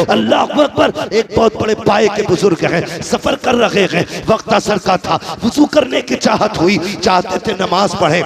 अल्लाह अकबर। एक बहुत बड़े पाए के बुजुर्ग हैं, सफर कर रहे हैं, वक्त असर का था, वुजू करने की चाहत हुई, चाहते थे नमाज पढ़े,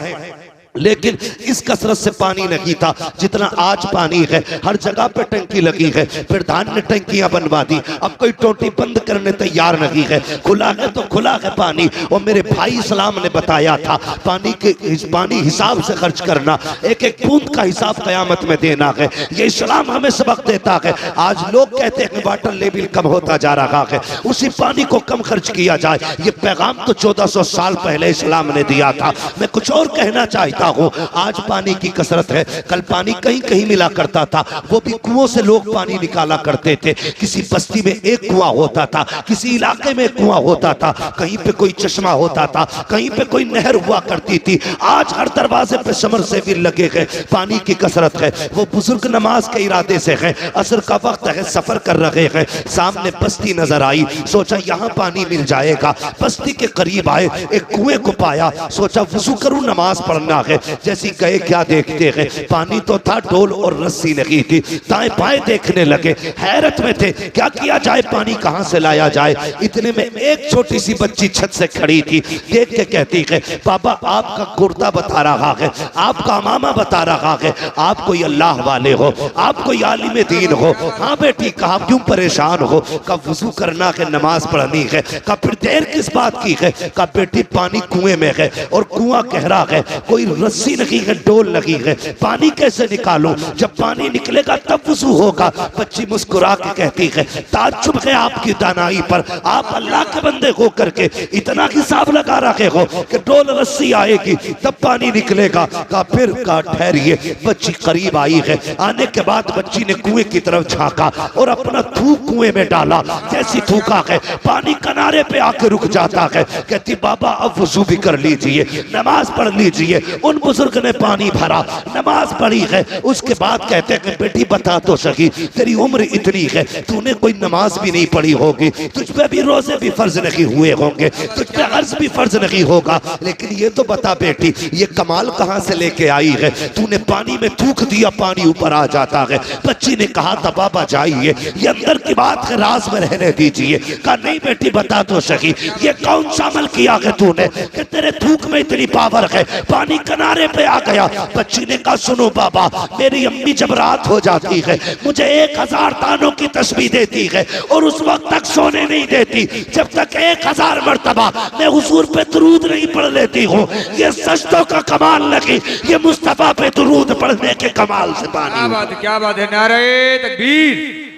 लेकिन इस कसरत से पानी नहीं था जितना आज पानी है। हर जगह पे टंकी लगी है, प्रधान ने टंकियां बनवा दी, अब कोई टोटी बंद करने तैयार नहीं है, खुला है तो खुला है पानी। और मेरे भाई इस्लाम ने बताया था पानी हिसाब से खर्च करना, एक एक बूंद का हिसाब कयामत में देना है। ये इस्लाम हमें सबक देता है। आज लोग कहते हैं वाटर लेवल कम होता जा रहा है, उसी पानी को कम खर्च किया जाए। ये पैगाम तो 1400 साल पहले इस्लाम ने दिया था। मैं कुछ और कहना चाहता हूं, आज पानी की कसरत है, कल पानी कहीं कहीं मिला करता था, वो भी कुओं से लोग पानी निकाला करते थे। किसी बस्ती में एक कुआं होता था, किसी इलाके में कुआं होता था, कहीं पे कोई चश्मा होता था, कहीं पे कोई नहर हुआ करती थी। आज हर दरवाजे पे समर से भी लगे हैं, पानी की कसरत है। वो बुजुर्ग नमाज के इरादे से है, असर का वक्त है, सफर कर रहे हैं, सामने बस्ती नजर आई, सोचा यहाँ पानी मिल जाएगा। बस्ती के करीब आए, एक कुएं को पाया, सोचा वुजू करूं नमाज पढ़ना है। जैसी गए क्या देखते हैं, पानी तो था, डोल और रस्सी नहीं थी। दाएं बाएं देखने लगे, हैरत में थे, क्या किया जाए, पानी कहां से लाया जाए। इतने में एक छोटी सी बच्ची छत से खड़ी थी, देख के कहती है, पापा आपका कुर्ता बता रहा है, आपका मामा बता रहा है, आप कोई अल्लाह वाले हो, आप कोई आलिम दीन हो। हाँ बेटी, कहा क्यों परेशान हो, कब वुजू करना है, नमाज पढ़नी है, कब फिर देर किस बात की है, कब बेटी पानी कुएं में है और कुआं गहरा है, कोई रस्सी नहीं है, डोल लगी है, पानी कैसे निकालूं, जब पानी निकलेगा तब वुजू होगा। बच्ची मुस्कुरा के कहती है, ताज्जुब है आपकी दानाई पर, आप अल्लाह के बंदे हो करके इतना हिसाब लगा रखे हो कि डोल रस्सी आएगी तब पानी निकलेगा। का फिर का ठहरिए, बच्ची करीब आई है, आने के बाद बच्ची ने कुएं की तरफ झांका और अपना थूक कुएं में डाला। जैसी थूका है, पानी किनारे पे आके रुक जाता है। कहती बाबा अब वुजू भी कर लीजिए, नमाज पढ़ लीजिए। उन बुजुर्ग ने पानी भरा, नमाज पढ़ी है। उसके बाद कहते हैं बेटी बता तो सही, तेरी उम्र इतनी है, तूने कोई नमाज भी नहीं पढ़ी होगी, तुझ पे भी रोजे भी फर्ज नहीं हुए होंगे, तुझ पे अर्ज भी फर्ज नहीं होगा, लेकिन ये तो बता बेटी ये कमाल कहां से लेके आई है, तूने पानी में थूक दिया, पानी ऊपर आ जाता है। बच्ची ने कहा था बाबा जाइए, ये अंदर की बात है, राज में रहने दीजिए। कहा नहीं बेटी बता तो सही, ये कौन सा अमल किया है तूने कि तेरे थूक में इतनी पावर है, पानी किनारे पे आ गया। बच्ची ने कहा सुनो बाबा, मेरी अम्मी जब रात हो जाती है मुझे 1000 दानों की तस्बीह देती है और उस वक्त तक सोने नहीं देती जब तक 1000 मर्तबा मैं हुजूर पे दुरूद नहीं पढ़ लेती हूँ। ये सजदों का कमाल लगी, ये मुस्तफा पे दुरूद पढ़ने के कमाल से पानी। क्या बात है, नारे तकबीर,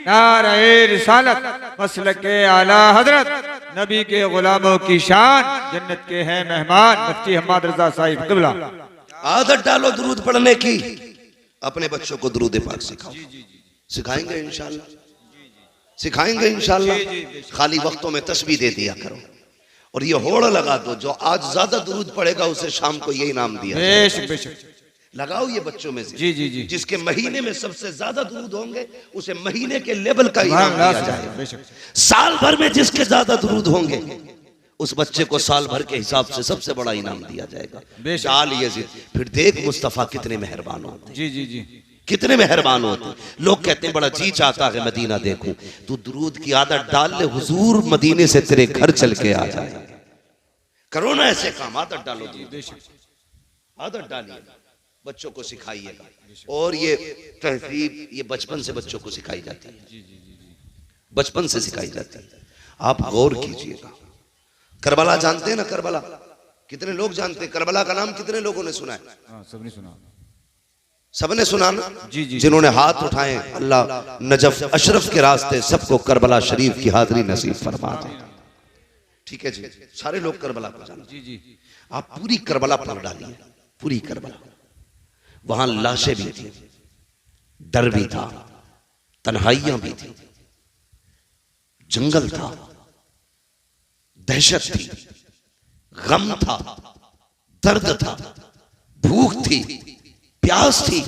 नारे रिसालत, मसलके आला हजरत, नबी के गुलामों की शान, जन्नत के हैं मेहमान, मुफ्ती हम्मद रजा साहिब क़िबला। आदत डालो दुरूद पढ़ने की, अपने बच्चों को दुरूद पाक सिखाओ। सिखाएंगे इंशाल्लाह, सिखाएंगे इंशाल्लाह। खाली वक्तों में तस्बीह दे दिया करो और ये होड़ लगा दो, जो आज ज्यादा दुरूद पढ़ेगा उसे शाम को यही नाम दिया। बेशक बेशक लगाओ ये बच्चों में से, जी जी जी, जिसके महीने में सबसे ज्यादा दुरूद होंगे उसे महीने के लेवल का इनाम दिया जाएगा। साल भर में जिसके ज्यादा दुरूद होंगे उस बच्चे को साल भर के हिसाब से सबसे बड़ा इनाम दिया जाएगा। चाल यजीद, फिर देख मुस्तफा कितने मेहरबान होते हैं। जी जी जी, कितने मेहरबान होते हैं। लोग कहते हैं बड़ा जी चाहता है मदीना देखूं, तू दुरूद की आदत डाल ले, हुजूर मदीने से तेरे घर चल के आ जाए। करो ना ऐसे काम, आदत डालो, आदत डालिए, बच्चों को सिखाइएगा। और ये तहजीब ये बचपन से बच्चों को सिखाई जाती है, बचपन से सिखाई जाती है। आप गौर कीजिएगा, करबला जानते हैं ना, करबला कितने लोग जानते हैं? करबला का नाम कितने लोगों ने सुना है? सबने सुना, सबने सुना ना? जी जी, जिन्होंने हाथ उठाए अल्लाह नजफ अशरफ के रास्ते सबको करबला शरीफ की हाजिरी नसीब फरमा दे। ठीक है जी, सारे लोग करबला को जानते। जी जी, आप पूरी करबला पढ़ डालिए, पूरी करबला। वहां लाशें भी थी, डर भी था, तन्हाइयां भी थी, जंगल था, दहशत थी, गम था, दर्द था, भूख थी, प्यास थी।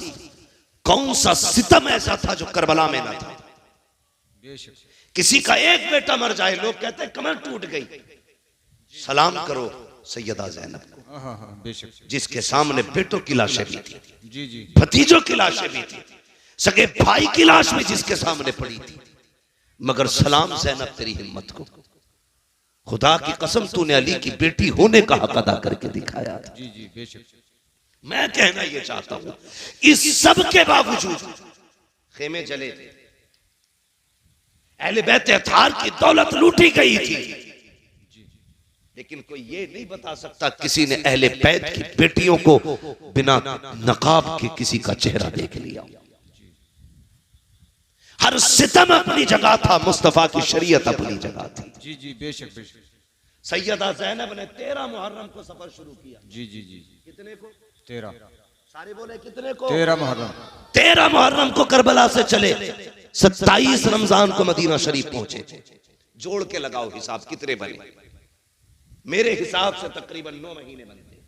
कौन सा सितम ऐसा था जो करबला में ना था? किसी का एक बेटा मर जाए, लोग कहते हैं कमर टूट गई। सलाम करो सैयदा ज़ैनब को, जिसके सामने बेटों की लाशें भी थी, जी जी, भतीजों की लाशें भी थी, सगे भाई की लाश भी जिसके सामने पड़ी थी। मगर सलाम ज़ैनब तेरी हिम्मत को, खुदा की कसम तूने अली की बेटी होने का हक अदा करके दिखाया था। जी जी बेशक। मैं कहना ये चाहता हूं, इस सब के बावजूद खेमे जले थे, अहले बैत अतार की दौलत लूटी गई थी, लेकिन कोई ये नहीं बता सकता किसी ने अहले बैत की बेटियों को बिना नकाब के किसी का चेहरा देख लिया। हर सितम अपनी जगह था, मुस्तफा की शरीयत अपनी जगह थी। जी जी बेशक बेशक। सैयदा ज़ैनब ने 13 मुहर्रम को सफर शुरू किया। जी जी जी। कितने को? 13। सारे बोले कितने को? 13 मुहर्रम। 13 मुहर्रम को करबला से चले, 27 रमजान को मदीना शरीफ पहुंचे। जोड़ के लगाओ हिसाब कितने बने? मेरे हिसाब से तकरीबन 9 महीने बनते।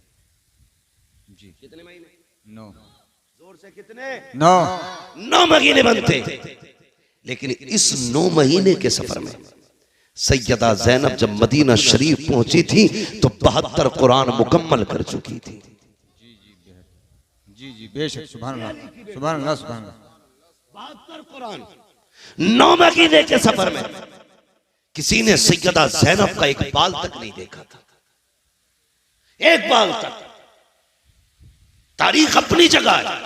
जी कितने महीने? 9। जोर से कितने? 9 महीने बनते। लेकिन इस 9 महीने के सफर में सैयदा ज़ैनब जब मदीना शरीफ पहुंची थी तो 72 कुरान मुकम्मल कर चुकी थी। जी जी बेशक। सुभान अल्लाह सुभान अल्लाह सुभान अल्लाह। 72 कुरान 9 महीने के सफर में किसी ने सैयदा ज़ैनब का एक बाल तक नहीं देखा था, एक बाल तक। तारीख अपनी जगह है,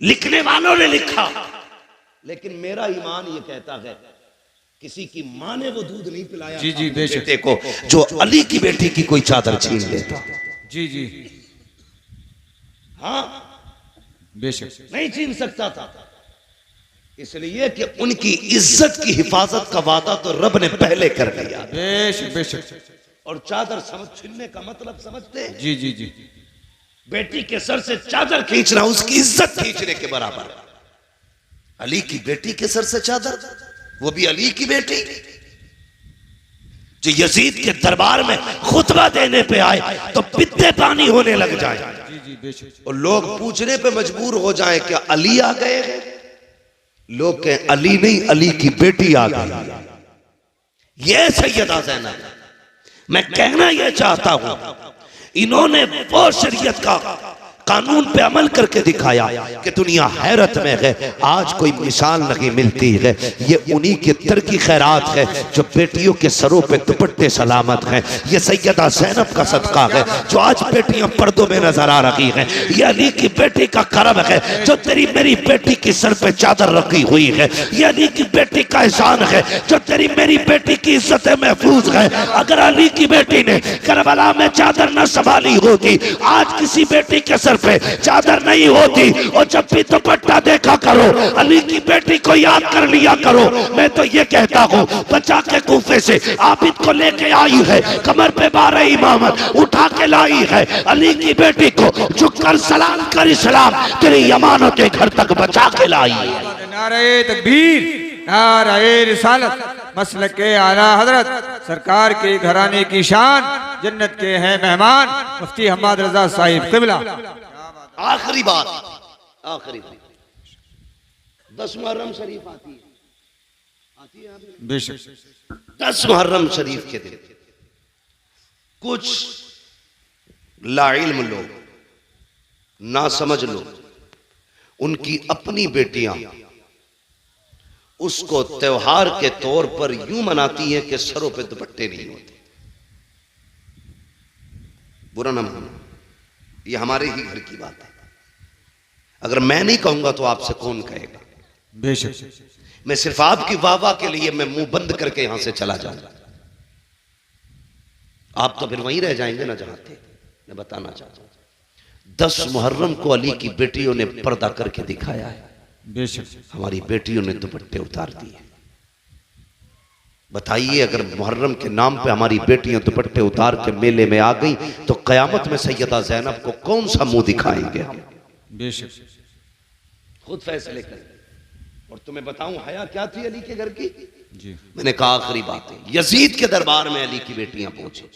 लिखने वालों ने लिखा, लेकिन मेरा ईमान ये कहता है किसी की मां ने वो दूध नहीं पिलाया जी जी बेशक बेटे को जो अली की बेटी की कोई चादर छीन लेता। जी जी हाँ बेशक। नहीं छीन सकता था, इसलिए कि उनकी इज्जत की हिफाजत का वादा तो रब ने पहले कर दिया। बेशक बेशक। और चादर समझ छीनने का मतलब समझते? जी जी जी। बेटी के सर से चादर खींचना उसकी इज्जत खींचने के बराबर। अली की बेटी के सर से चादर, वो भी अली की बेटी जो यजीद के दरबार में खुतबा देने पे आए तो पित्ते पानी होने लग जाए। जी जी बेशक। और लोग पूछने पे मजबूर हो जाए क्या अली आ गए हैं? लोग कहें अली नहीं, अली की बेटी आ गई। ये सैयदा ज़ैनब। मैं कहना यह चाहता हूं, इन्होंने वो शरीयत का कानून पे अमल करके दिखाया कि दुनिया हैरत में है। आज कोई मिसाल नहीं मिलती है। ये उन्हीं की तरकी खैरात है जो बेटियों के सरों पे दुपट्टे सलामत हैं। ये सैयदा ज़ैनब का सदका है जो आज बेटियां पर्दों में नजर आ रही हैं। ये अली की बेटी का करम है जो तेरी मेरी बेटी की सर पे चादर रखी हुई है। ये अली की बेटी का एहसान है जो तेरी मेरी बेटी की इज्जत महफूज है। अगर अली की बेटी ने करबला में चादर न संभाली होती, आज किसी बेटी के सर पे चादर नहीं होती। और जब भी दुपट्टा देखा करो अली की बेटी को याद कर लिया करो। मैं तो ये कहता हूँ बचा के कूफे से आबिद को लेके आई है, कमर पे 12 इमामत उठा के लाई है। अली की बेटी को झुककर सलाम कर इस्लाम तेरी अमानत के घर तक बचा के लाई है। नारे तकबीर, नारे रिसालत, मसलके आला हजरत सरकार के घराने की शान, जन्नत के हैं मेहमान मुफ्ती हम्माद रजा साहिब क़िबला। आखिरी बात, आखिरी बात, 10 मुहर्रम शरीफ आती है बेशक। 10 मुहर्रम शरीफ के दिन कुछ लाइल्म लोग, ना समझ लोग, उनकी अपनी बेटियां उसको त्योहार के तौर पर यूं मनाती हैं कि सरों पे दुपट्टे नहीं होते। बुरा ना मानो, ये हमारे ही घर की बात है। अगर मैं नहीं कहूंगा तो आपसे कौन कहेगा? बेशक। मैं सिर्फ आपकी वाह के लिए मैं मुंह बंद करके यहां से चला जाऊंगा, आप तो फिर वहीं रह जाएंगे ना जहां थे। मैं बताना चाहता हूं 10 मुहर्रम को अली की बेटियों ने पर्दा करके दिखाया है। बेशक। हमारी बेटियों ने दुपट्टे उतार दिए। बताइए अगर मुहर्रम के नाम पे हमारी बेटियां दुपट्टे उतार के मेले में आ गई तो कयामत में सैयदा ज़ैनब को कौन सा मुंह दिखाएंगे हम? बेशक। खुद फैसले करें। और तुम्हें बताऊं हया क्या थी अली के घर की? जी। मैंने कहा आखिरी बात है, यजीद के दरबार में अली की बेटियां पहुंची,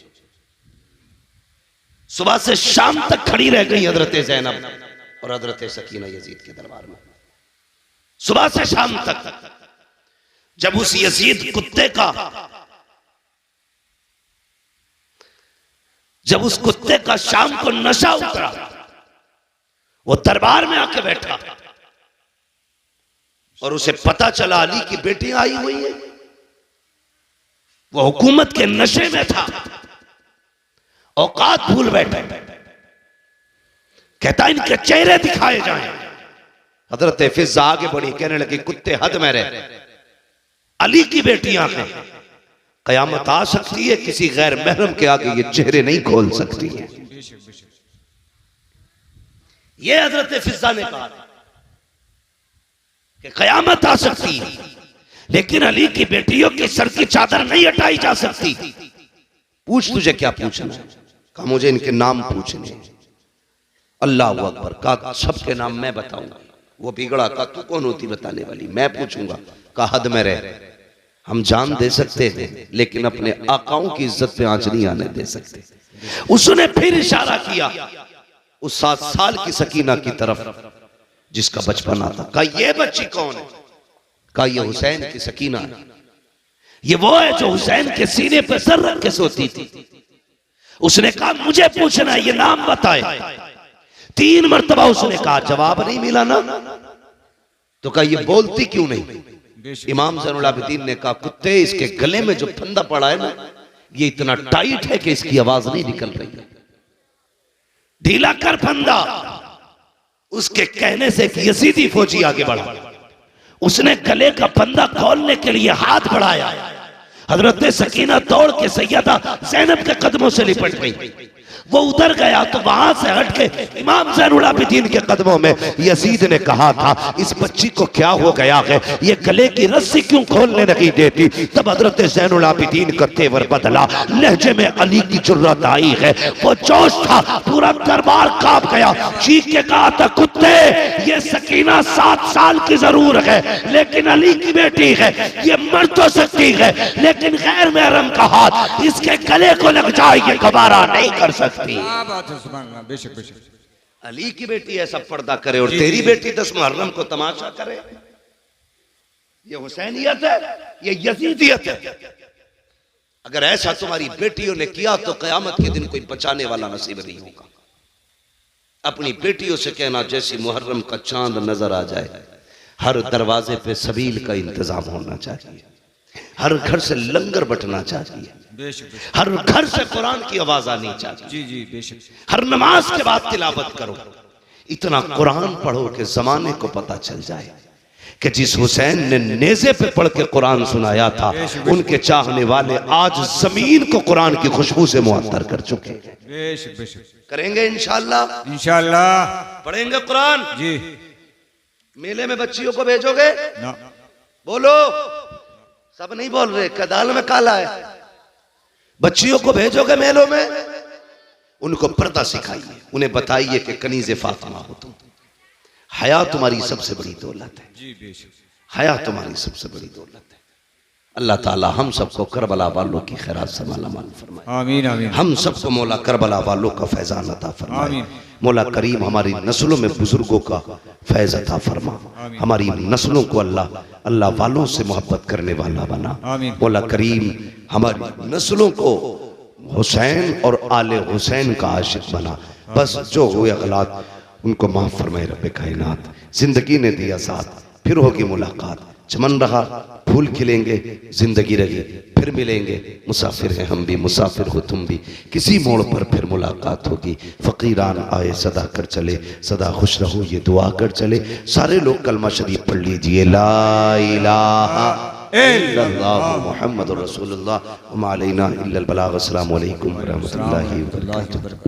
सुबह से शाम तक खड़ी रह गई हजरत ज़ैनब और हजरत सकीना यजीद के दरबार में, सुबह से शाम तक। जब उस यजीद कुत्ते का, जब उस कुत्ते का शाम को नशा उतरा, वो दरबार में आके बैठा, और उसे पता चला अली की बेटी आई हुई है, वो हुकूमत के नशे में था, औकात भूल बैठे, कहता इनके चेहरे दिखाए जाएं। हजरत फिजा आगे बढ़ी, कहने लगी कुत्ते हद में रहे, अली की बेटियां हैं, कयामत आ सकती है, किसी गैर महरम के आगे ये चेहरे नहीं खोल सकती है। ये हजरत फिजा ने कहा कि कयामत आ सकती है, लेकिन अली की बेटियों के सर की चादर नहीं हटाई जा सकती। पूछ तुझे क्या पूछना है? कहा मुझे इनके नाम पूछने। अल्लाह अकबर। कहा सबके नाम मैं बताऊंगा। वो बिगड़ा, कहा तू कौन होती बताने वाली, मैं पूछूंगा। कहा हद में रह, हम जान दे सकते हैं लेकिन अपने आकाओं की इज्जत पे आंच नहीं आने दे सकते। उसने फिर इशारा किया उस 7 साल की सकीना की तरफ जिसका बचपना था। कहा ये बच्ची कौन है? कहा ये हुसैन की सकीना है, ये वो है जो हुसैन के सीने पे सर रख के सोती थी। उसने कहा मुझे पूछना है, ये नाम बताए। 3 मरतबा उसने कहा, जवाब नहीं मिला ना। तो कहा ये बोलती क्यों नहीं? इमाम ज़ैनुल आबिदीन ने कहा कुत्ते, इसके गले में जो फंदा पड़ा है ना, ये इतना टाइट है कि इसकी आवाज नहीं निकल रही है, ढीला कर फंदा। उसके कहने से यजीदी फौजी आगे बढ़ा, उसने गले का फंदा खोलने के लिए हाथ बढ़ाया। हजरत सकीना दौड़ के सैयदा ज़ैनब के कदमों से लिपट गई। वो उधर गया तो वहां से हट के इमाम ज़ैनुल आबिदीन के कदमों में यजीद ने कहा था इस बच्ची को क्या हो गया है, ये गले की रस्सी क्यों खोलने नहीं देती? तब हजरत ज़ैनुल आबिदीन का तेवर बदला, लहजे में अली की जुर्रत आई है, वो जोश था, पूरा दरबार कांप गया। चीख के कहा था कुत्ते, ये सकीना 7 साल की जरूर है लेकिन अली की बेटी है, ये मर तो सकती है लेकिन गैर महरम का हाथ इसके गले को लग जाए ये गवारा नहीं कर सकती। बात है, सुभान अल्लाह। बेशक बेशक। अली की बेटी ऐसा पर्दा करे और तेरी बेटी 10 मुहर्रम को तमाशा करे, ये हुसैनियत है, ये यजीदियत है। अगर ऐसा तुम्हारी बेटियों ने किया तो कयामत के दिन कोई बचाने वाला नसीब नहीं होगा। अपनी बेटियों से कहना जैसी मुहर्रम का चांद नजर आ जाए, हर दरवाजे पे सबील का इंतजाम होना चाहिए, हर घर से लंगर बटना चाहिए, हर घर से कुरान की आवाज आनी चाहिए। जी जी बेशक। हर नमाज के बाद तिलावत करो, इतना कुरान पढ़ो कि जमाने को पता चल जाए कि जिस हुसैन ने नेज़े पे पढ़ के कुरान सुनाया था, उनके चाहने वाले आज जमीन को कुरान की खुशबू से मुअत्तर कर चुके हैं। बेशक बेशक। करेंगे इंशाअल्लाह, इंशाअल्लाह पढ़ेंगे कुरान। जी। मेले में बच्चियों को भेजोगे ना? बोलो, सब नहीं बोल रहे, कदाल में काला है। बच्चियों को भेजोगे मेलों में, उनको पर्दा सिखाइए, उन्हें बताइए कि कनीज़े फातिमा हो तुम, हया तुम्हारी सबसे बड़ी दौलत है। जी बेशक। हया तुम्हारी सबसे बड़ी दौलत है। अल्लाह ताला हम सबको करबला वालों की खैरात से मालामाल फरमाए। आमीन आमीन। हम सबको मौला करबला वालों का फैजान अता फरमाए। आमीन। मौला करीम हमारी नस्लों में बुजुर्गों का फैज अता फरमा, हमारी नस्लों को अल्लाह वालों से मोहब्बत करने वाला बना। मौला करीम हमारी नस्लों को हुसैन और आले हुसैन का आशिक बना। बस जो हुए गलत उनको माफ फरमाए रब्बे कायनात। जिंदगी ने दिया साथ, फिर होगी मुलाकात, चमन रहा फूल खिलेंगे, जिंदगी रही फिर मिलेंगे। मुसाफिर हैं हम भी, मुसाफिर हो तुम भी, किसी मोड़ पर फिर मुलाकात होगी। फकीरान आए सदा कर चले, सदा खुश रहो ये दुआ कर चले। सारे लोग कलमा शरीफ पढ़ लीजिए, ला इलाहा इल्लल्लाह मुहम्मदुर रसूलुल्लाह व मा अलैना इल्लल बलाग। अस्सलामु अलैकुम व रहमतुल्लाहि व बरकातुहू।